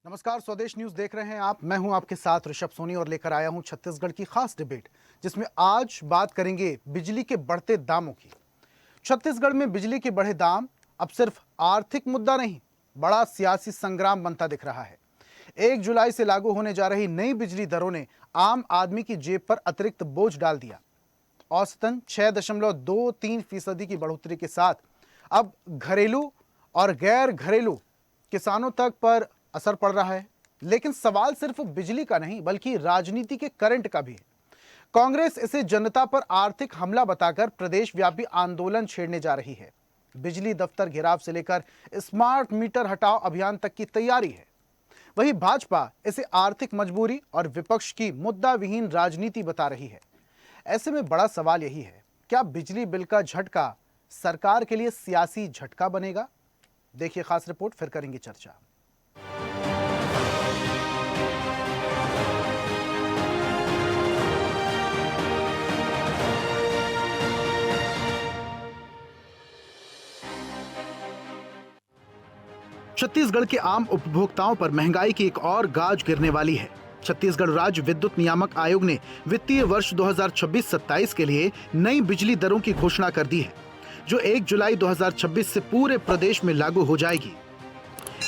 नमस्कार, स्वदेश न्यूज देख रहे हैं आप। मैं हूं आपके साथ ऋषभ सोनी और लेकर आया हूं छत्तीसगढ़ की खास डिबेट, जिसमें आज बात करेंगे बिजली के बढ़ते दामों की। छत्तीसगढ़ में बिजली के बढ़े दाम अब सिर्फ आर्थिक मुद्दा नहीं, बड़ा सियासी संग्राम बनता दिख रहा है। 1 जुलाई से लागू होने जा रही नई बिजली दरों ने आम आदमी की जेब पर अतिरिक्त बोझ डाल दिया। औसतन 6.23% की बढ़ोतरी के साथ अब घरेलू और गैर घरेलू किसानों तक पर असर पड़ रहा है। लेकिन सवाल सिर्फ बिजली का नहीं, बल्कि राजनीति के करंट का भी है। कांग्रेस इसे जनता पर आर्थिक हमला बताकर प्रदेश व्यापी आंदोलन छेड़ने जा रही है। बिजली दफ्तर घेराव से लेकर स्मार्ट मीटर हटाओ अभियान तक की तैयारी है। वहीं भाजपा इसे आर्थिक मजबूरी और विपक्ष की मुद्दा विहीन राजनीति बता रही है। ऐसे में बड़ा सवाल यही है, क्या बिजली बिल का झटका सरकार के लिए सियासी झटका बनेगा? देखिए खास रिपोर्ट, फिर करेंगे चर्चा। छत्तीसगढ़ के आम उपभोक्ताओं पर महंगाई की एक और गाज गिरने वाली है। छत्तीसगढ़ राज्य विद्युत नियामक आयोग ने वित्तीय वर्ष 2026-27 के लिए नई बिजली दरों की घोषणा कर दी है, जो 1 जुलाई 2026 से पूरे प्रदेश में लागू हो जाएगी।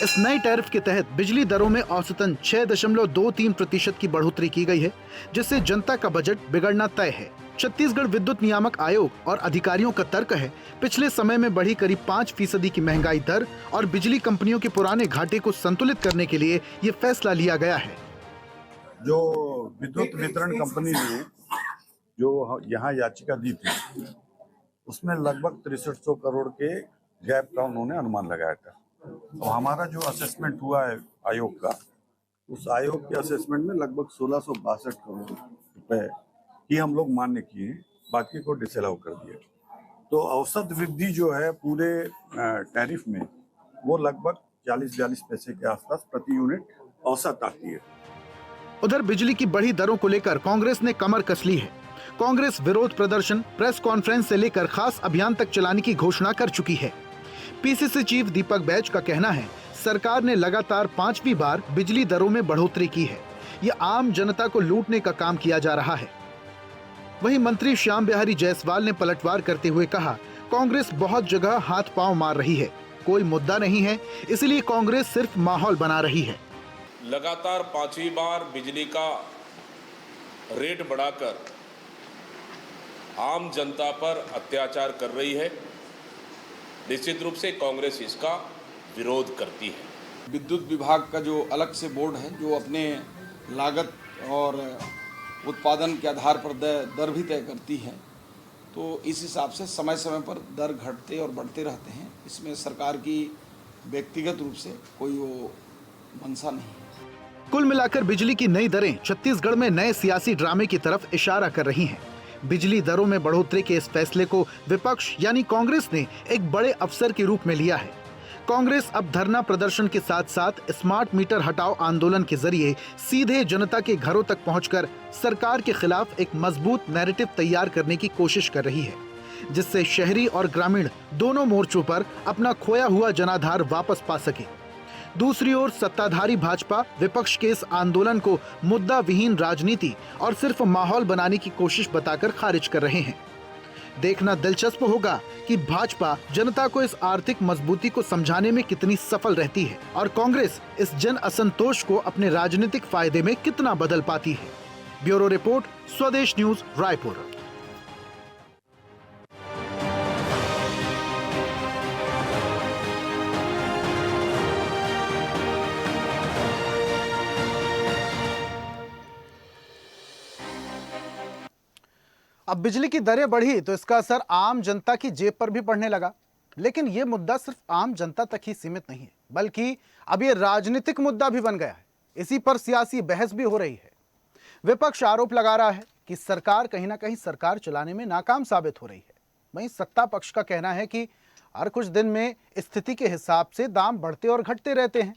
इस नए टैरिफ के तहत बिजली दरों में औसतन 6.23% की बढ़ोतरी की गई है, जिससे जनता का बजट बिगड़ना तय है। छत्तीसगढ़ विद्युत नियामक आयोग और अधिकारियों का तर्क है, पिछले समय में बढ़ी करीब 5% की महंगाई दर और बिजली कंपनियों के पुराने घाटे को संतुलित करने के लिए ये फैसला लिया गया है। जो विद्युत वितरण कंपनी ने जो यहाँ याचिका दी थी, उसमें लगभग 6300 करोड़ के गैप का उन्होंने अनुमान लगाया था। तो हमारा जो असेसमेंट हुआ है आयोग का, उस आयोग के असेसमेंट में लगभग 1662 करोड़ रुपए ही हम लोग मान्य किए, बाकी को डिसअलाउ कर दिया। तो औसत वृद्धि जो है पूरे टैरिफ में, वो लगभग 40-42 पैसे के आसपास प्रति यूनिट औसत आती है। उधर बिजली की बढ़ी दरों को लेकर कांग्रेस ने कमर कस ली है। कांग्रेस विरोध प्रदर्शन, प्रेस कॉन्फ्रेंस से लेकर खास अभियान तक चलाने की घोषणा कर चुकी है। पीसीसी चीफ दीपक बैज का कहना है, सरकार ने लगातार 5वीं बार बिजली दरों में बढ़ोतरी की है। ये आम जनता को लूटने का काम किया जा रहा है। वहीं मंत्री श्याम बिहारी जायसवाल ने पलटवार करते हुए कहा, कांग्रेस बहुत जगह हाथ पांव मार रही है, कोई मुद्दा नहीं है, इसलिए कांग्रेस सिर्फ माहौल बना रही है। लगातार 5वीं बार बिजली का रेट बढ़ाकर आम जनता पर अत्याचार कर रही है। निश्चित रूप से कांग्रेस इसका विरोध करती है। विद्युत विभाग का जो अलग से बोर्ड है, जो अपने लागत और उत्पादन के आधार पर दर भी तय करती है, तो इस हिसाब से समय समय पर दर घटते और बढ़ते रहते हैं। इसमें सरकार की व्यक्तिगत रूप से कोई वो मंशा नहीं है। कुल मिलाकर बिजली की नई दरें छत्तीसगढ़ में नए सियासी ड्रामे की तरफ इशारा कर रही हैं। बिजली दरों में बढ़ोतरी के इस फैसले को विपक्ष यानी कांग्रेस ने एक बड़े अवसर के रूप में लिया है। कांग्रेस अब धरना प्रदर्शन के साथ साथ स्मार्ट मीटर हटाओ आंदोलन के जरिए सीधे जनता के घरों तक पहुंचकर सरकार के खिलाफ एक मजबूत नैरेटिव तैयार करने की कोशिश कर रही है, जिससे शहरी और ग्रामीण दोनों मोर्चों पर अपना खोया हुआ जनाधार वापस पा सके। दूसरी ओर सत्ताधारी भाजपा विपक्ष के इस आंदोलन को मुद्दा विहीन राजनीति और सिर्फ माहौल बनाने की कोशिश बताकर खारिज कर रहे हैं। देखना दिलचस्प होगा कि भाजपा जनता को इस आर्थिक मजबूती को समझाने में कितनी सफल रहती है और कांग्रेस इस जन असंतोष को अपने राजनीतिक फायदे में कितना बदल पाती है। ब्यूरो रिपोर्ट, स्वदेश न्यूज, रायपुर। अब बिजली की दरें बढ़ी तो इसका असर आम जनता की जेब पर भी पड़ने लगा। लेकिन यह मुद्दा सिर्फ आम जनता तक ही सीमित नहीं है, बल्कि अब यह राजनीतिक मुद्दा भी बन गया है। इसी पर सियासी बहस भी हो रही है। विपक्ष आरोप लगा रहा है कि सरकार कहीं ना कहीं सरकार चलाने में नाकाम साबित हो रही है। वहीं सत्ता पक्ष का कहना है कि हर कुछ दिन में स्थिति के हिसाब से दाम बढ़ते और घटते रहते हैं।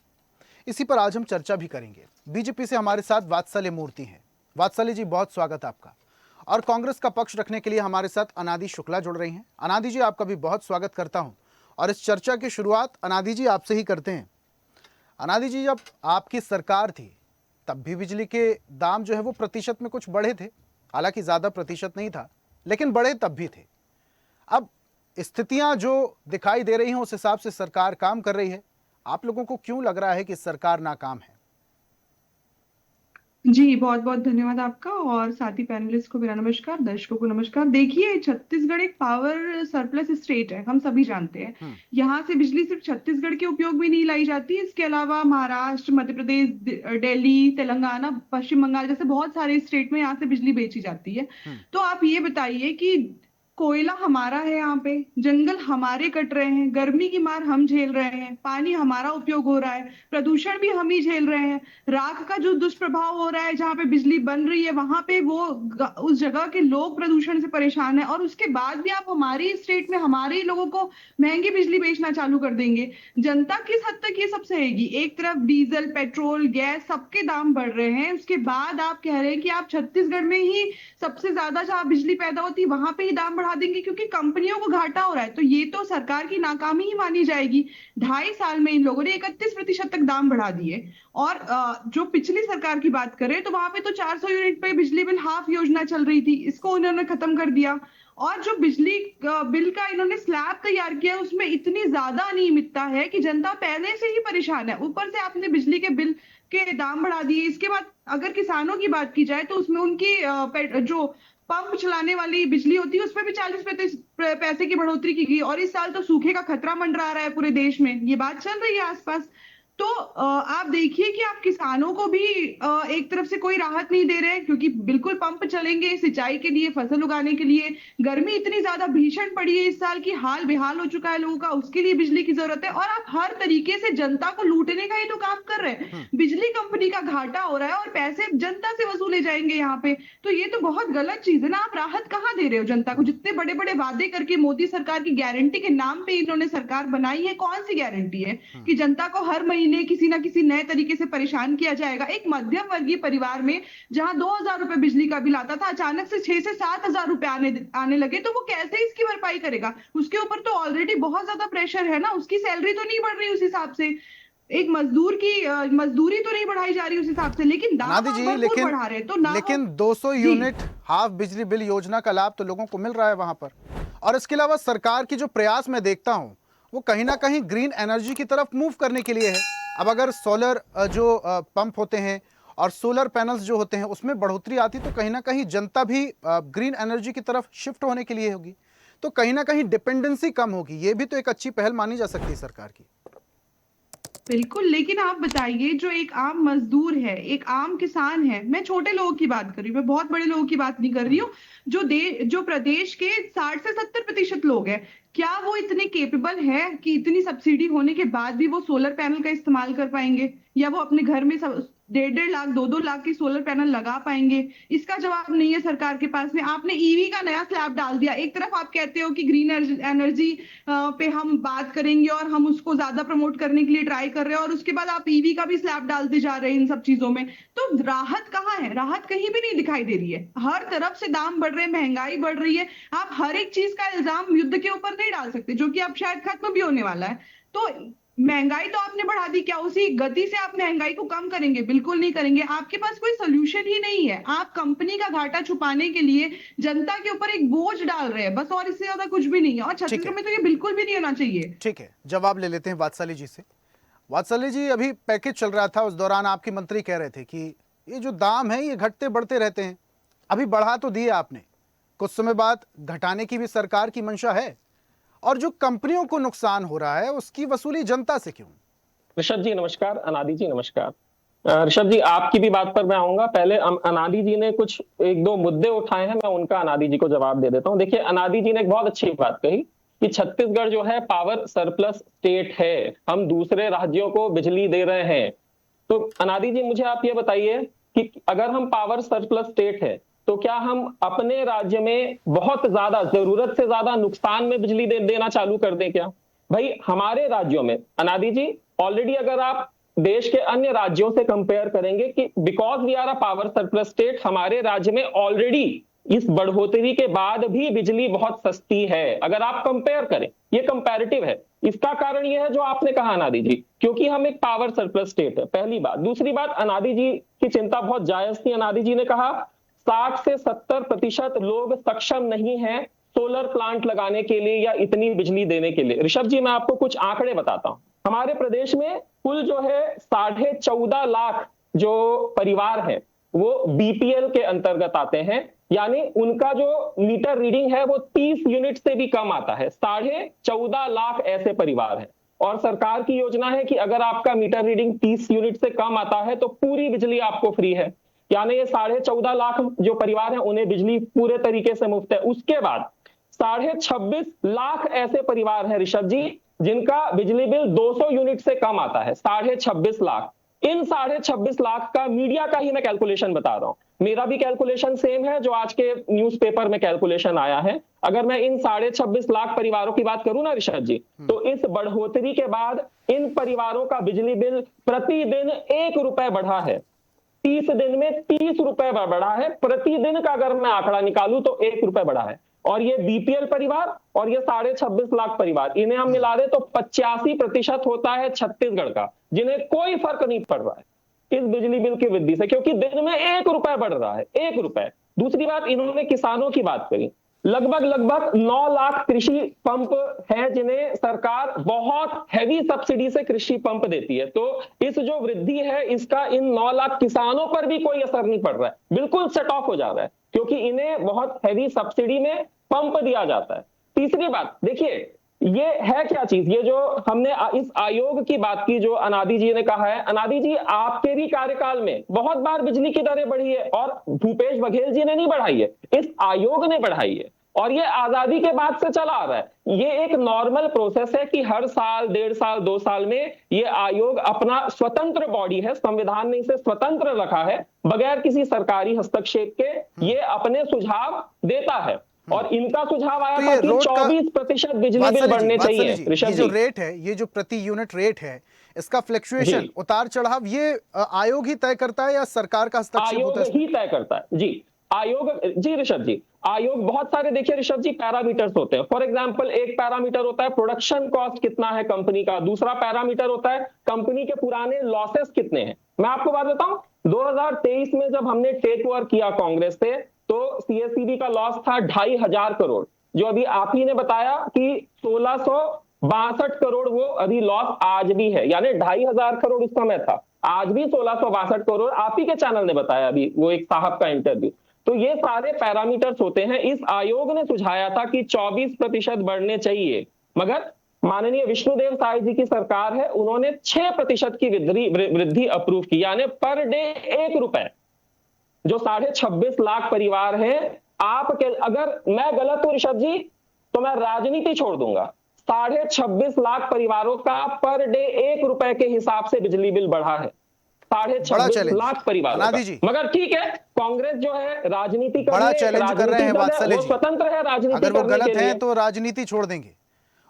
इसी पर आज हम चर्चा भी करेंगे। बीजेपी से हमारे साथ वात्सल्य मूर्ति हैं। वात्सल्य जी, बहुत स्वागत आपका। और कांग्रेस का पक्ष रखने के लिए हमारे साथ अनादि शुक्ला जुड़ रही हैं। अनादि जी, आपका भी बहुत स्वागत करता हूं और इस चर्चा की शुरुआत अनादि जी आपसे ही करते हैं। अनादि जी, जब आपकी सरकार थी तब भी बिजली के दाम जो है वो प्रतिशत में कुछ बढ़े थे, हालांकि ज़्यादा प्रतिशत नहीं था, लेकिन बढ़े तब भी थे। अब स्थितियां जो दिखाई दे रही हैं उस हिसाब से सरकार काम कर रही है। आप लोगों को क्यों लग रहा है कि सरकार नाकाम है? जी, बहुत-बहुत धन्यवाद आपका और साथी पैनलिस्ट को मेरा नमस्कार, दर्शकों को नमस्कार। देखिए, छत्तीसगढ़ एक पावर सरप्लस स्टेट है, हम सभी जानते हैं। यहाँ से बिजली सिर्फ छत्तीसगढ़ के उपयोग में नहीं लाई जाती, इसके अलावा महाराष्ट्र, मध्य प्रदेश, दिल्ली, तेलंगाना, पश्चिम बंगाल जैसे बहुत सारे स्टेट में यहाँ से बिजली बेची जाती है। तो आप ये बताइए कि कोयला हमारा है यहाँ पे, जंगल हमारे कट रहे हैं, गर्मी की मार हम झेल रहे हैं, पानी हमारा उपयोग हो रहा है, प्रदूषण भी हम ही झेल रहे हैं, राख का जो दुष्प्रभाव हो रहा है जहाँ पे बिजली बन रही है वहां पे वो उस जगह के लोग प्रदूषण से परेशान है, और उसके बाद भी आप हमारी स्टेट में हमारे ही लोगों को महंगी बिजली बेचना चालू कर देंगे। जनता किस हद तक ये सब सहेगी? एक तरफ डीजल, पेट्रोल, गैस सबके दाम बढ़ रहे हैं, उसके बाद आप कह रहे हैं कि आप छत्तीसगढ़ में ही सबसे ज्यादा जहाँ बिजली पैदा होती है वहां पे ही दाम बढ़ा देंगे क्योंकि कंपनियों को घाटा हो रहा है। तो ये तो सरकार की नाकामी ही मानी जाएगी। 2.5 साल में इन लोगों ने 31% तक दाम बढ़ा दिए। और जो पिछली सरकार की बात करें तो वहां पे तो 400 यूनिट पे बिजली बिल हाफ योजना चल रही थी, इसको इन्होंने खत्म कर दिया। और जो बिजली बिल का इन्होंने स्लैब तैयार किया उसमें इतनी ज्यादा अनियमितता है कि जनता पहले से ही परेशान है, ऊपर से आपने बिजली के बिल के दाम बढ़ा दिए। इसके बाद अगर किसानों की बात की जाए तो उसमें उनकी जो पंप चलाने वाली बिजली होती है उसमें भी 40 पैसे की बढ़ोतरी की गई, और इस साल तो सूखे का खतरा मंडरा रहा है पूरे देश में, ये बात चल रही है आसपास। तो आप देखिए कि आप किसानों को भी एक तरफ से कोई राहत नहीं दे रहे हैं क्योंकि बिल्कुल पंप चलेंगे सिंचाई के लिए, फसल उगाने के लिए। गर्मी इतनी ज्यादा भीषण पड़ी है इस साल की, हाल बेहाल हो चुका है लोगों का, उसके लिए बिजली की जरूरत है, और आप हर तरीके से जनता को लूटने का ही तो काम कर रहे हैं। बिजली कंपनी का घाटा हो रहा है और पैसे जनता से वसूले जाएंगे यहाँ पे, तो ये तो बहुत गलत चीज है ना। आप राहत कहाँ दे रहे हो जनता को? जितने बड़े बड़े वादे करके मोदी सरकार की गारंटी के नाम पे इन्होंने सरकार बनाई है, कौन सी गारंटी है कि जनता को हर महीने किसी ना किसी नए तरीके से परेशान किया जाएगा? एक मध्यम वर्गीय परिवार में जहां 2,000 रुपए बिजली का बिल आता था, अचानक से 6 से 7,000 रुपए आने लगे, तो वो कैसे इसकी भरपाई करेगा? उसके ऊपर तो ऑलरेडी बहुत ज्यादा प्रेशर है ना, उसकी सैलरी तो नहीं बढ़ रही उस हिसाब से, एक मजदूर की मजदूरी तो नहीं बढ़ाई जा रही उस हिसाब से, लेकिन दाम अनादि आप जी, भरपूर बढ़ा रहे हैं। तो लेकिन 200 यूनिट हाफ बिजली बिल योजना का लाभ तो लोगों को मिल रहा है वहां पर। और इसके अलावा सरकार की जो प्रयास मैं देखता हूं वो कहीं ना कहीं ग्रीन एनर्जी की तरफ मूव करने के लिए है। अब अगर सोलर जो पंप होते हैं और सोलर पैनल्स जो होते हैं उसमें बढ़ोतरी आती तो कहीं ना कहीं जनता भी ग्रीन एनर्जी की तरफ शिफ्ट होने के लिए होगी, तो कहीं ना कहीं डिपेंडेंसी कम होगी। ये भी तो एक अच्छी पहल मानी जा सकती है सरकार की। बिल्कुल, लेकिन आप बताइए जो एक आम मजदूर है, एक आम किसान है, मैं छोटे लोगों की बात कर रही हूँ, मैं बहुत बड़े लोगों की बात नहीं कर रही हूँ, जो प्रदेश के 60 से 70% लोग हैं, क्या वो इतने केपेबल है कि इतनी सब्सिडी होने के बाद भी वो सोलर पैनल का इस्तेमाल कर पाएंगे, या वो अपने घर में 1.5 लाख 2-2 लाख की सोलर पैनल लगा पाएंगे? इसका जवाब नहीं है सरकार के पास में। आपने ईवी का नया स्लैब डाल दिया। एक तरफ आप कहते हो कि ग्रीन एनर्जी पे हम बात करेंगे और हम उसको ज्यादा प्रमोट करने के लिए ट्राई कर रहे हैं, और उसके बाद आप ईवी का भी स्लैब डालते जा रहे हैं इन सब चीजों में। तो राहत कहाँ है? राहत कहीं भी नहीं दिखाई दे रही है। हर तरफ से दाम बढ़ रहे हैं, महंगाई बढ़ रही है। आप हर एक चीज का इल्जाम युद्ध के ऊपर नहीं डाल सकते, जो कि अब शायद खत्म भी होने वाला है। तो महंगाई तो आपने बढ़ा दी, क्या उसी गति से आप महंगाई को कम करेंगे? बिल्कुल नहीं करेंगे। आपके पास कोई सोल्यूशन ही नहीं है। आप कंपनी का घाटा छुपाने के लिए जनता के ऊपर एक बोझ डाल रहे हैं, बस, और इससे ज्यादा कुछ भी नहीं है। और छत्तीसगढ़ में तो ये बिल्कुल भी नहीं होना चाहिए। ठीक है, जवाब ले लेते हैं वात्सल्य जी से। वात्सल्य जी, अभी पैकेज चल रहा था, उस दौरान आपके मंत्री कह रहे थे कि ये जो दाम है ये घटते बढ़ते रहते हैं। अभी बढ़ा तो दिए आपने, कुछ समय बाद घटाने की भी सरकार की मंशा है, और जो कंपनियों को नुकसान हो रहा है उसकी वसूली जनता से क्यों? ऋषभ जी नमस्कार, अनादि जी नमस्कार। ऋषभ जी, आपकी भी बात पर मैं आऊंगा। पहले अनादि जी ने कुछ 1-2 मुद्दे उठाए हैं, मैं उनका अनादि जी को जवाब दे देता हूं। देखिए, अनादि जी ने एक बहुत अच्छी बात कही कि छत्तीसगढ़ जो है पावर सरप्लस स्टेट है, हम दूसरे राज्यों को बिजली दे रहे हैं। तो अनादि जी, मुझे आप ये बताइए कि अगर हम पावर सरप्लस स्टेट है तो क्या हम अपने राज्य में बहुत ज्यादा, जरूरत से ज्यादा नुकसान में बिजली देना चालू कर दें क्या? भाई, हमारे राज्यों में अनादि जी ऑलरेडी, अगर आप देश के अन्य राज्यों से कंपेयर करेंगे कि because we are a power surplus state, हमारे राज्य में ऑलरेडी इस बढ़ोतरी के बाद भी बिजली बहुत सस्ती है। अगर आप कंपेयर करें, ये कंपैरेटिव है। इसका कारण यह है जो आपने कहा अनादि जी, क्योंकि हम एक पावर सरप्लस स्टेट है, पहली बात। दूसरी बात, अनादि जी की चिंता बहुत जायज थी। अनादि जी ने कहा 60 से 70% लोग सक्षम नहीं है सोलर प्लांट लगाने के लिए या इतनी बिजली देने के लिए। ऋषभ जी, मैं आपको कुछ आंकड़े बताता हूं। हमारे प्रदेश में कुल जो है 14.5 लाख जो परिवार है वो बीपीएल के अंतर्गत आते हैं, यानी उनका जो मीटर रीडिंग है वो 30 यूनिट से भी कम आता है। 14.5 लाख ऐसे परिवार हैं और सरकार की योजना है कि अगर आपका मीटर रीडिंग 30 यूनिट से कम आता है तो पूरी बिजली आपको फ्री है। यानी ये 14.5 लाख जो परिवार हैं उन्हें बिजली पूरे तरीके से मुफ्त है। उसके बाद 26.5 लाख ऐसे परिवार हैं ऋषभ जी जिनका बिजली बिल 200 यूनिट से कम आता है। 26.5 लाख। इन 26.5 लाख का मीडिया का ही मैं कैलकुलेशन बता रहा हूं, मेरा भी कैलकुलेशन सेम है जो आज के न्यूज़पेपर में कैलकुलेशन आया है। अगर मैं इन 26.5 लाख परिवारों की बात करूं ना ऋषभ जी, तो इस बढ़ोतरी के बाद इन परिवारों का बिजली बिल प्रतिदिन 1 रुपए बढ़ा है। 30 दिन में 30 रुपए बढ़ा है। प्रतिदिन का अगर मैं आंकड़ा निकालूं तो 1 रुपए बढ़ा है। और ये बीपीएल परिवार और ये 26.5 लाख परिवार, इन्हें हम मिला दें तो 85% होता है छत्तीसगढ़ का, जिन्हें कोई फर्क नहीं पड़ रहा है इस बिजली बिल की वृद्धि से, क्योंकि दिन में 1 रुपए बढ़ रहा है, 1 रुपए। दूसरी बात, इन्होंने किसानों की बात करी। लगभग 9 लाख कृषि पंप हैं जिन्हें सरकार बहुत हैवी सब्सिडी से कृषि पंप देती है। तो इस जो वृद्धि है इसका इन 9 लाख किसानों पर भी कोई असर नहीं पड़ रहा है, बिल्कुल सेट ऑफ हो जा रहा है, क्योंकि इन्हें बहुत हैवी सब्सिडी में पंप दिया जाता है। तीसरी बात देखिए, ये है क्या चीज, ये जो हमने इस आयोग की बात की जो अनादि जी ने कहा है, अनादि जी आपके भी कार्यकाल में बहुत बार बिजली की दरें बढ़ी है और भूपेश बघेल जी ने नहीं बढ़ाई है, इस आयोग ने बढ़ाई है और ये आजादी के बाद से चला आ रहा है। ये एक नॉर्मल प्रोसेस है कि हर साल, 1.5 साल, 2 साल में ये आयोग अपना स्वतंत्र बॉडी है, संविधान ने इसे स्वतंत्र रखा है, बगैर किसी सरकारी हस्तक्षेप के ये अपने सुझाव देता है। और इनका सुझाव आया था कि 24% बिजली बिल बढ़ने चाहिए। ऋषभ ये जो जी, रेट है, ये जो प्रति यूनिट रेट है, इसका फ्लक्चुएशन, उतार चढ़ाव, ये आयोग ही तय करता है या सरकार का हस्तक्षेप आयोग होता है? ही तय करता है जी। आयोग, जी ऋषभ जी, आयोग बहुत सारे, देखिए ऋषभ जी, पैरामीटर्स होते हैं। फॉर एग्जांपल, एक पैरामीटर होता है प्रोडक्शन कॉस्ट कितना है कंपनी का, दूसरा पैरामीटर होता है कंपनी के पुराने लॉसेस कितने हैं। मैं आपको बात बताऊं, 2023 में जब हमने टेक ओवर किया कांग्रेस से, तो सीएसईबी का लॉस था 2,500 करोड़, जो अभी आप ही ने बताया कि 1662 करोड़ वो अभी लॉस आज भी है, यानी 2,500 करोड़ उस समय था, आज भी 1662 करोड़, आप ही के चैनल ने बताया अभी वो एक साहब का इंटरव्यू। तो ये सारे पैरामीटर्स होते हैं। इस आयोग ने सुझाया था कि 24% बढ़ने चाहिए, मगर माननीय विष्णुदेव साय जी की सरकार है, उन्होंने 6% की वृद्धि अप्रूव की, यानी पर डे 1 रुपए। जो 26.5 लाख परिवार हैं, आपके, अगर मैं गलत हूं ऋषभ जी तो मैं राजनीति छोड़ दूंगा, 26.5 लाख परिवारों का पर डे 1 रुपए के हिसाब से बिजली बिल बढ़ा है। 26.5 लाख परिवार, मगर ठीक है, कांग्रेस जो है राजनीति बड़ा चैलेंज कर रहे हैं वात्सल्य जी, स्वतंत्र है राजनीति, अगर वो गलत है तो राजनीति छोड़ देंगे।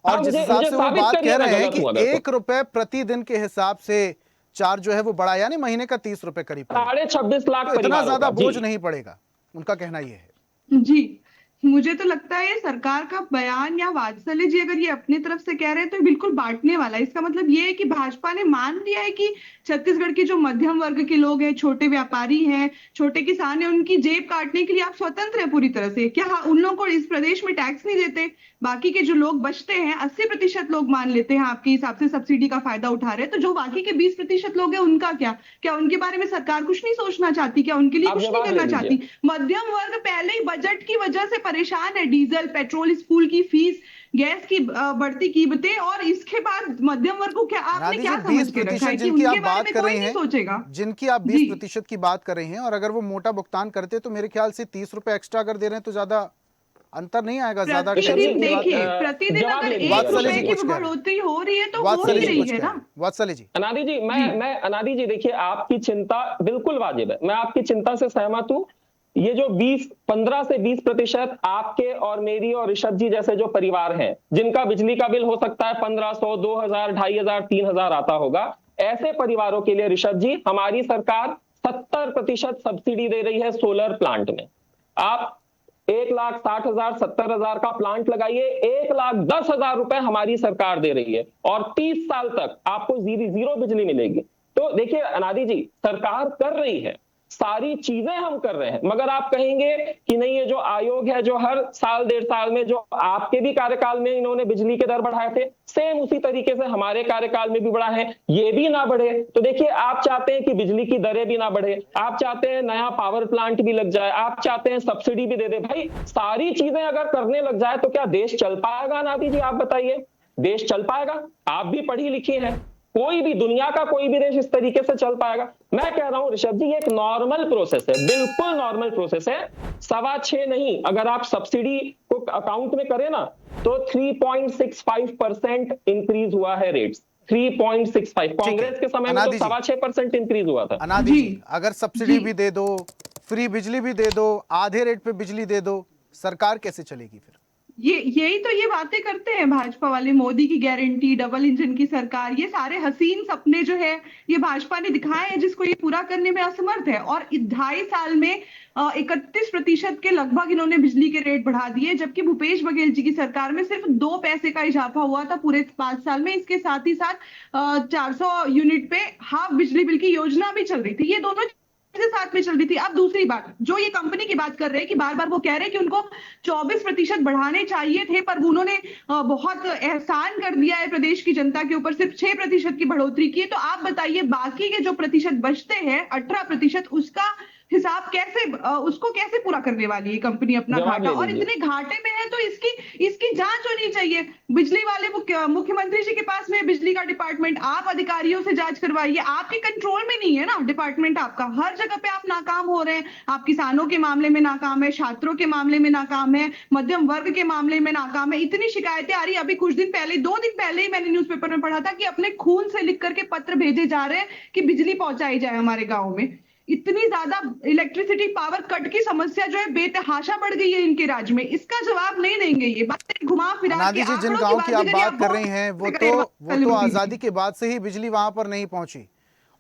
और जिस हिसाब से वो बात कह रहे हैं कि 1 रुपए प्रतिदिन के हिसाब से चार्ज जो है वो बढ़ा, यानी महीने का 30 रुपए करीब, 26.5 लाख, तो इतना ज्यादा बोझ नहीं पड़ेगा, उनका कहना ये है। जी, मुझे तो लगता है सरकार का बयान या वात्सल्य जी अगर ये अपनी तरफ से कह रहे हैं तो बिल्कुल बांटने वाला है। इसका मतलब ये है कि भाजपा ने मान लिया है कि छत्तीसगढ़ के जो मध्यम वर्ग के लोग हैं, छोटे व्यापारी हैं, छोटे किसान हैं, उनकी जेब काटने के लिए आप स्वतंत्र है पूरी तरह से। क्या उन लोगों को इस प्रदेश में टैक्स नहीं देते? बाकी के जो लोग बचते हैं, 80% लोग मान लेते हैं आपके हिसाब से सब्सिडी का फायदा उठा रहे हैं, तो जो बाकी के 20% लोग हैं उनका क्या उनके बारे में सरकार कुछ नहीं सोचना चाहती? क्या उनके लिए कुछ नहीं करना चाहती? मध्यम वर्ग पहले ही बजट की वजह से परेशान है, डीजल, पेट्रोल, स्कूल की फीस, गैस की बढ़ती कीमतें, और इसके बाद मध्यम वर्ग को क्या आपने क्या समझ के रखा है कि उनके बारे में कोई नहीं सोचेगा? जिनकी आप 20% की बात कर रहे हैं, और अगर वो मोटा भुगतान करते तो मेरे ख्याल से 30 रुपए एक्स्ट्रा अगर दे रहे हैं तो ज्यादा अंतर नहीं आएगा। ज्यादा देखिए, प्रतिदिन अगर 1 रुपए की बढ़ोतरी हो रही है तो हो ही रही है ना। वात्सल्य जी, अनादि जी, मैं अनादि जी, देखिए आपकी चिंता बिल्कुल वाजिब है, मैं आपकी चिंता से सहमत हूं। ये जो 15 से 20% आपके और मेरी और ऋषभ जी जैसे जो परिवार हैं, जिनका बिजली का बिल हो सकता है 1500, 2000, 2500, 3000 आता होगा, ऐसे परिवारों के लिए ऋषभ जी हमारी सरकार 70% सब्सिडी दे रही है सोलर प्लांट में। आप 1,60,000 70,000 का प्लांट लगाइए, 1,10,000 रुपए हमारी सरकार दे रही है और 30 साल तक आपको जीरो बिजली मिलेगी। तो देखिए अनादि जी, सरकार कर रही है, सारी चीजें हम कर रहे हैं, मगर आप कहेंगे कि नहीं, ये जो आयोग है जो हर साल 1.5 साल में, जो आपके भी कार्यकाल में इन्होंने बिजली के दर बढ़ाए थे, सेम उसी तरीके से हमारे कार्यकाल में भी बढ़ाए हैं, ये भी ना बढ़े। तो देखिए, आप चाहते हैं कि बिजली की दरें भी ना बढ़े, आप चाहते हैं नया पावर प्लांट भी लग जाए, आप चाहते हैं सब्सिडी भी दे दे। भाई सारी चीजें अगर करने लग जाए तो क्या देश चल पाएगा अनादि जी? आप बताइए, देश चल पाएगा? आप भी पढ़ी लिखी हैं, कोई भी दुनिया का कोई भी देश इस तरीके से चल पाएगा? मैं कह रहा हूं ऋषभ जी, ये एक नॉर्मल प्रोसेस है, बिल्कुल नॉर्मल प्रोसेस है। 6.25 नहीं, अगर आप सब्सिडी को अकाउंट में करें ना, तो 3.65% इंक्रीज हुआ है रेट्स, 3.65। कांग्रेस के समय में तो 6.25% इंक्रीज हुआ था। अनादि जी, अगर सब्सिडी भी दे दो, फ्री बिजली भी दे दो, आधे रेट पे बिजली दे दो, सरकार कैसे चलेगी फिर? यही तो ये बातें करते हैं भाजपा वाले, मोदी की गारंटी, डबल इंजन की सरकार, ये सारे हसीन सपने जो है ये भाजपा ने दिखाए हैं, जिसको ये पूरा करने में असमर्थ है। और 2.5 साल में 31% के लगभग इन्होंने बिजली के रेट बढ़ा दिए, जबकि भूपेश बघेल जी की सरकार में सिर्फ 2 पैसे का इजाफा हुआ था पूरे 5 साल में। इसके साथ ही साथ 400 यूनिट पे हाफ बिजली बिल की योजना भी चल रही थी। ये दोनों साथ में चल रही थी। अब दूसरी बात, जो ये कंपनी की बात कर रहे हैं कि बार बार वो कह रहे हैं कि उनको 24% बढ़ाने चाहिए थे, पर उन्होंने बहुत एहसान कर दिया है प्रदेश की जनता के ऊपर, सिर्फ 6% की बढ़ोतरी की है। तो आप बताइए, बाकी के जो प्रतिशत बचते हैं 18%, उसका हिसाब कैसे, उसको कैसे पूरा करने वाली है कंपनी अपना घाटा? और इतने घाटे में है तो इसकी जांच होनी चाहिए। बिजली वाले मुख्यमंत्री जी के पास में बिजली का डिपार्टमेंट, आप अधिकारियों से जांच करवाइए। आपके कंट्रोल में नहीं है ना डिपार्टमेंट आपका, हर जगह पे आप नाकाम हो रहे हैं। आप किसानों के मामले में नाकाम है, छात्रों के मामले में नाकाम है, मध्यम वर्ग के मामले में नाकाम है। इतनी शिकायतें आ रही है। अभी कुछ दिन पहले, 2 दिन पहले ही मैंने न्यूज़पेपर में पढ़ा था कि अपने खून से लिख करके पत्र भेजे जा रहे हैं कि बिजली पहुंचाई जाए हमारे गाँव में। इतनी ज्यादा इलेक्ट्रिसिटी पावर कट की समस्या जो है बेतहाशा बढ़ गई है इनके राज्य में, इसका जवाब नहीं देंगे ये बातें घुमा फिरा के। जी, जिन गांव की आप बात कर रही हैं वो तो आजादी के बाद से ही बिजली वहां पर नहीं पहुंची,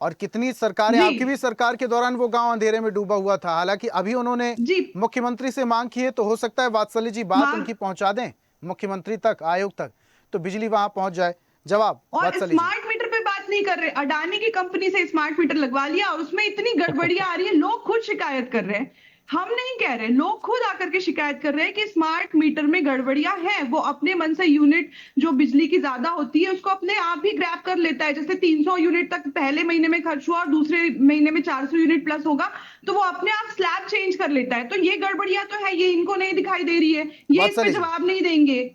और कितनी सरकारें, आपकी भी सरकार के दौरान वो गांव अंधेरे में डूबा हुआ था। हालांकि अभी उन्होंने मुख्यमंत्री से मांग की है, तो हो सकता है वात्सल्य जी बात उनकी पहुंचा दें मुख्यमंत्री तक, आयोग तक, तो बिजली वहां पहुंच जाए। जवाब वात्सल्य जी। स्मार्ट मीटर पे बात नहीं कर रहे, अडानी की कंपनी से स्मार्ट मीटर लगवा लिया और उसमें इतनी गड़बड़ियां आ रही है, लोग खुद शिकायत कर रहे हैं, हम नहीं कह रहे, लोग खुद आकर के शिकायत कर रहे हैं कि स्मार्ट मीटर में गड़बड़ियां हैं। वो अपने मन से यूनिट जो बिजली की ज्यादा होती है उसको अपने आप ही ग्रैब कर लेता है। जैसे 300 यूनिट तक पहले महीने में खर्च हुआ और दूसरे महीने में 400 यूनिट प्लस होगा, तो वो अपने आप स्लैब चेंज कर लेता है। तो ये गड़बड़ियां तो है, ये इनको नहीं दिखाई दे रही है, ये इस पे जवाब नहीं देंगे।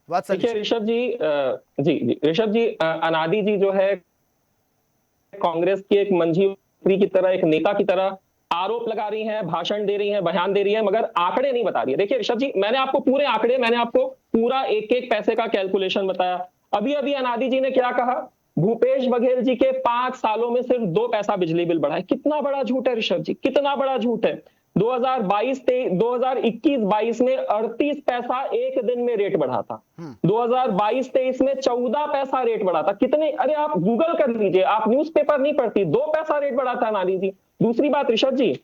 देखिए ऋषभ जी, ऋषभ जी, अनादि जी जो है कांग्रेस की एक मंझी की तरह, एक नेता की तरह आरोप लगा रही हैं, भाषण दे रही हैं, बयान दे रही हैं, मगर आंकड़े नहीं बता रही है। देखिए ऋषभ जी, मैंने आपको पूरे आंकड़े, मैंने आपको पूरा एक एक पैसे का कैलकुलेशन बताया। अभी अभी अनादि जी ने क्या कहा, भूपेश बघेल जी के 5 सालों में सिर्फ 2 पैसा बिजली बिल बढ़ा है। कितना बड़ा झूठ है ऋषभ जी, कितना बड़ा झूठ है। 2021-22 में 38 पैसा एक दिन में रेट बढ़ा था, 2022-23 में 14 पैसा रेट बढ़ा था। कितने, अरे आप गूगल कर लीजिए, आप न्यूज़पेपर नहीं पढ़ती, 2 पैसा रेट बढ़ा था अनादि जी। दूसरी बात ऋषभ जी,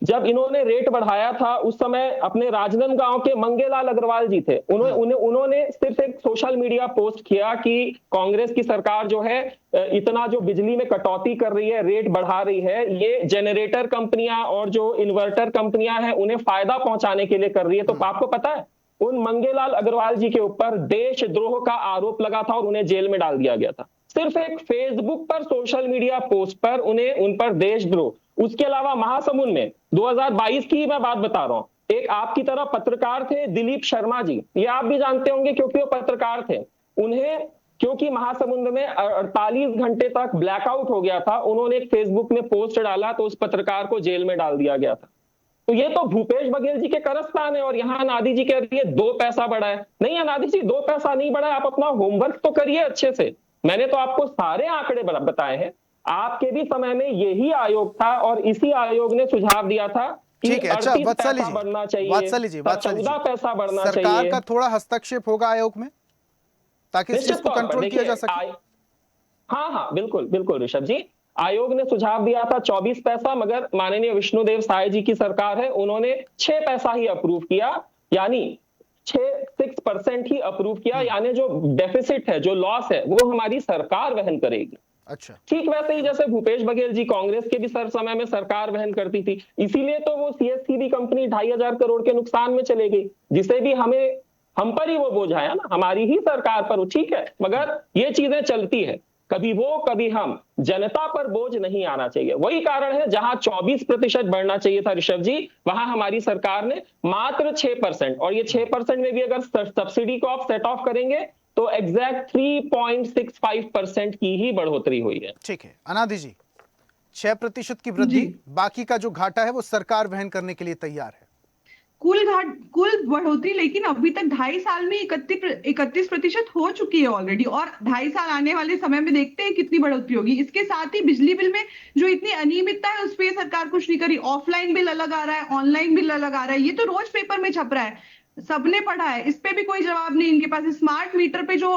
जब इन्होंने रेट बढ़ाया था उस समय अपने राजनांदगांव के मंगेलाल अग्रवाल जी थे, उन्होंने सिर्फ एक सोशल मीडिया पोस्ट किया कि कांग्रेस की सरकार जो है इतना जो बिजली में कटौती कर रही है, रेट बढ़ा रही है, ये जनरेटर कंपनियां और जो इन्वर्टर कंपनियां हैं उन्हें फायदा पहुंचाने के लिए कर रही है। तो आपको पता है उन मंगेलाल अग्रवाल जी के ऊपर देशद्रोह का आरोप लगा था और उन्हें जेल में डाल दिया गया था, सिर्फ एक फेसबुक पर सोशल मीडिया पोस्ट पर उन पर देशद्रोह। उसके अलावा महासमुंद में 2022 की मैं बात बता रहा हूं, एक आपकी तरह पत्रकार थे दिलीप शर्मा जी, ये आप भी जानते होंगे क्योंकि वो पत्रकार थे। उन्हें क्योंकि महासमुंद में 48 घंटे तक ब्लैकआउट हो गया था, उन्होंने एक फेसबुक में पोस्ट डाला तो उस पत्रकार को जेल में डाल दिया गया था। तो ये तो भूपेश बघेल जी के कारस्तान है, और यहाँ अनादि जी कह रही है 2 पैसा बढ़ा है। नहीं अनादि जी, 2 पैसा नहीं बढ़ा है, आप अपना होमवर्क तो करिए अच्छे से। मैंने तो आपको सारे आंकड़े बताए हैं। आपके भी समय में यही आयोग था और इसी आयोग ने सुझाव दिया था कि 38 पैसा बढ़ना चाहिए, 14 पैसा बढ़ना चाहिए। सरकार का थोड़ा हस्तक्षेप होगा आयोग में ताकि इस चीज को कंट्रोल किया जा सके। हाँ बिल्कुल ऋषभ जी, आयोग ने सुझाव दिया था 24 पैसा, मगर माननीय विष्णुदेव साय जी की सरकार है, उन्होंने 6 पैसा ही अप्रूव किया, यानी 6% ही अप्रूव किया, यानी जो डेफिसिट है, जो लॉस है, वो हमारी सरकार वहन करेगी। अच्छा, ठीक वैसे ही जैसे भूपेश बघेल जी कांग्रेस के भी समय में सरकार वहन करती थी, इसीलिए तो वो सीएससीबी कंपनी 2,500 करोड़ के नुकसान में चले गई, जिसे भी हम पर ही वो बोझ आया ना, हमारी ही सरकार पर। ठीक है, मगर ये चीजें चलती है, कभी वो कभी हम, जनता पर बोझ नहीं आना चाहिए। वही कारण है जहां 24% बढ़ना चाहिए था ऋषभ जी, वहां हमारी सरकार ने मात्र 6%, और ये 6% में भी अगर सब्सिडी को आप सेट ऑफ करेंगे तो एग्जैक्ट 3.65% की ही बढ़ोतरी हुई है। ठीक है अनादि जी, 6% की वृद्धि, बाकी का जो घाटा है वो सरकार वहन करने के लिए तैयार है। कुल बढ़ोतरी लेकिन अभी तक 2.5 साल में 31% हो चुकी है ऑलरेडी, और 2.5 साल आने वाले समय में देखते हैं कितनी बढ़ोतरी होगी। इसके साथ ही बिजली बिल में जो इतनी अनियमितता है उस पर सरकार कुछ नहीं करी। ऑफलाइन बिल अलग आ रहा है, ऑनलाइन बिल अलग आ रहा है, ये तो रोज पेपर में छप रहा है, सबने पढ़ा है, इस पे भी कोई जवाब नहीं इनके पास। स्मार्ट मीटर पे जो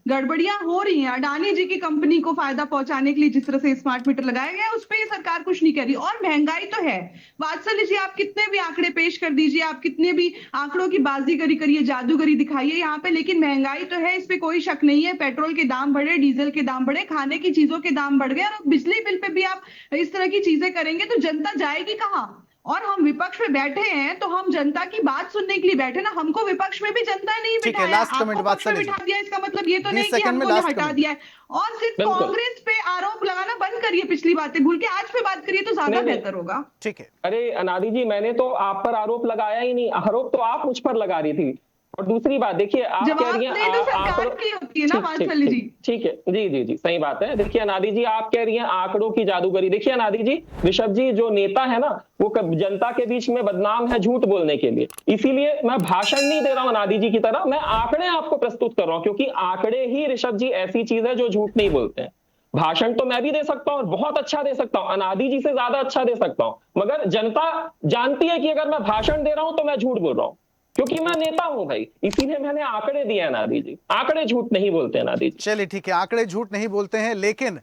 गड़बड़ियां हो रही हैं, अडानी जी की कंपनी को फायदा पहुंचाने के लिए जिस तरह से स्मार्ट मीटर लगाया गया, उस पे ये सरकार कुछ नहीं कर रही। और महंगाई तो है, वात्सल्य जी, आप कितने भी आंकड़े पेश कर दीजिए, आप कितने भी आंकड़ों की बाजीगरी करिए, जादूगरी दिखाइए यहाँ पे, लेकिन महंगाई तो है, इस पे कोई शक नहीं है। पेट्रोल के दाम बढ़े, डीजल के दाम बढ़े, खाने की चीजों के दाम बढ़ गए, और बिजली बिल पे भी आप इस तरह की चीजें करेंगे तो जनता जाएगी कहाँ? और हम विपक्ष में बैठे हैं तो हम जनता की बात सुनने के लिए बैठे ना, हमको विपक्ष में भी जनता नहीं बिठाया, आपको पक्ष में बिठा दिया। इसका मतलब ये तो नहीं कि हमको हटा दिया है। और सिर्फ कांग्रेस पे आरोप लगाना बंद करिए, पिछली बातें भूल के आज पे बात करिए तो ज्यादा बेहतर होगा। ठीक है। अरे अनादि जी, मैंने तो आप पर आरोप लगाया ही नहीं, आरोप तो आप मुझ पर लगा रही थी। और दूसरी बात देखिए, आप कह रही हैं सरकार की होती है ना वात्सल्य जी। ठीक है, जी जी जी, सही बात है। देखिए अनादि जी, आप कह रही हैं आंकड़ों की जादूगरी। देखिए अनादि जी, ऋषभ जी जो नेता है ना, वो जनता के बीच में बदनाम है झूठ बोलने के लिए, इसीलिए मैं भाषण नहीं दे रहा हूं अनादि जी की तरह, मैं आंकड़े आपको प्रस्तुत कर रहा हूं, क्योंकि आंकड़े ही ऋषभ जी ऐसी चीज है जो झूठ नहीं बोलते हैं। भाषण तो मैं भी दे सकता हूं और बहुत अच्छा दे सकता हूं, अनादि जी से ज्यादा अच्छा दे सकता हूं, मगर जनता जानती है कि अगर मैं भाषण दे रहा हूं तो मैं झूठ बोल रहा हूं, क्योंकि मैं नेता हूं भाई, इसीलिए मैंने आंकड़े दिए अनादि जी। आंकड़े झूठ नहीं बोलते अनादि जी। चलिए ठीक है, आंकड़े झूठ नहीं बोलते हैं, लेकिन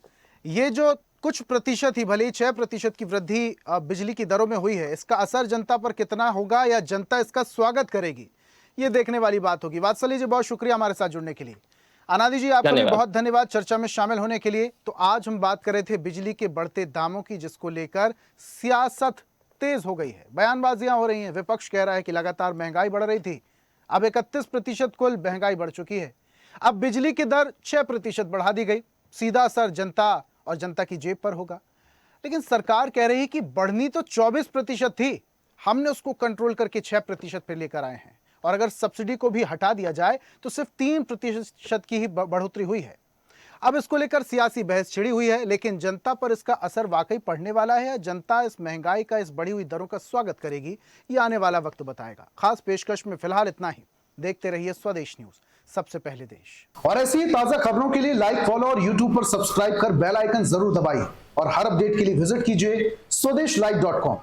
ये जो कुछ प्रतिशत ही, भले ही 6% की वृद्धि बिजली की दरों में हुई है, इसका असर जनता पर कितना होगा या जनता इसका स्वागत करेगी, ये देखने वाली बात होगी। वात्सल्य जी, बहुत शुक्रिया हमारे साथ जुड़ने के लिए। अनादि जी, आपका भी बहुत धन्यवाद चर्चा में शामिल होने के लिए। तो आज हम बात कर रहे थे बिजली के बढ़ते दामों की, जिसको लेकर सियासत तेज हो गई है, बयानबाजियां हो रही हैं। विपक्ष कह रहा है कि लगातार महंगाई बढ़ रही थी, अब 31% कुल महंगाई बढ़ चुकी है। अब बिजली की दर 6% बढ़ा दी गई, सीधा असर जनता और जनता की जेब पर होगा। लेकिन सरकार कह रही है कि बढ़नी तो 24% थी, हमने उसको कंट्रोल करके 6% पे लेकर आए हैं, और अगर सब्सिडी को भी हटा दिया जाए तो सिर्फ 3% की ही बढ़ोतरी हुई है। अब इसको लेकर सियासी बहस छिड़ी हुई है, लेकिन जनता पर इसका असर वाकई पड़ने वाला है या जनता इस महंगाई का, इस बढ़ी हुई दरों का स्वागत करेगी, ये आने वाला वक्त बताएगा। खास पेशकश में फिलहाल इतना ही। देखते रहिए स्वदेश न्यूज, सबसे पहले देश। और ऐसी ही ताजा खबरों के लिए लाइक, फॉलो और यूट्यूब पर सब्सक्राइब कर बेल आइकन जरूर दबाइए, और हर अपडेट के लिए विजिट कीजिए swadesh live.com।